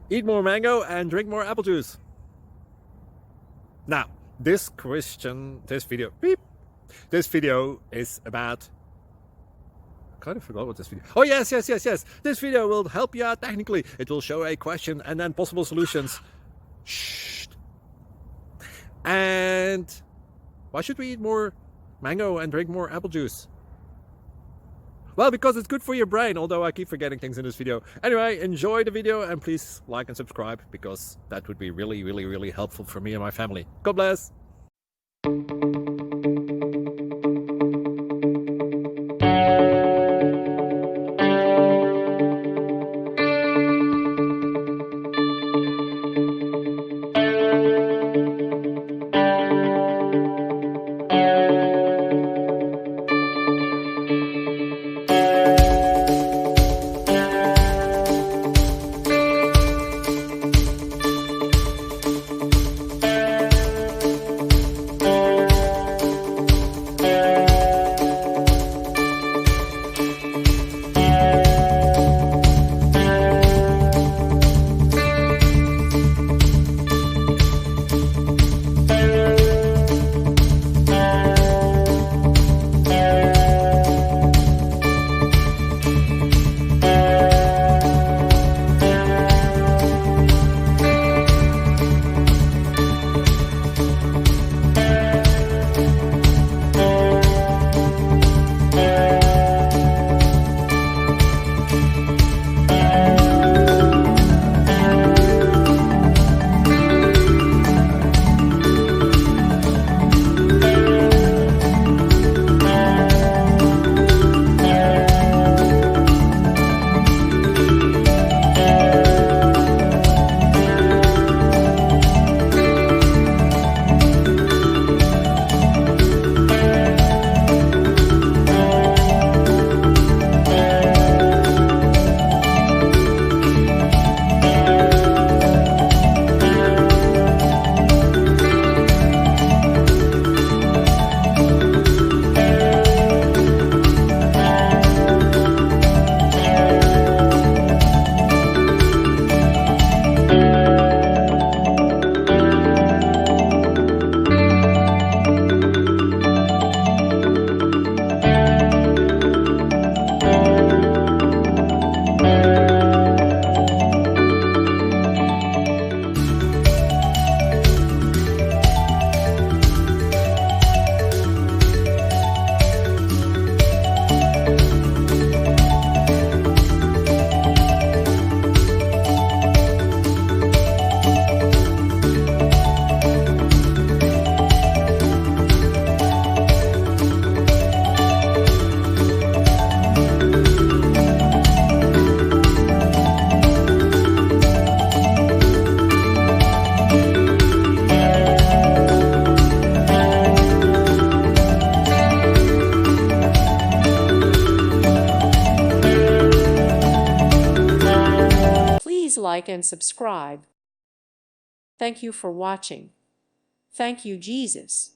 Eat more mango and drink more apple juice. Now, this video is about... I kind of forgot what this video... Oh, yes. This video will help you out technically. It will show a question and then possible solutions. Shh. And why should we eat more mango and drink more apple juice? Well, because it's good for your brain, although I keep forgetting things in this video. Anyway, enjoy the video and please like and subscribe, because that would be really helpful for me and my family. God bless! Please like and subscribe. Thank you for watching. Thank you, Jesus.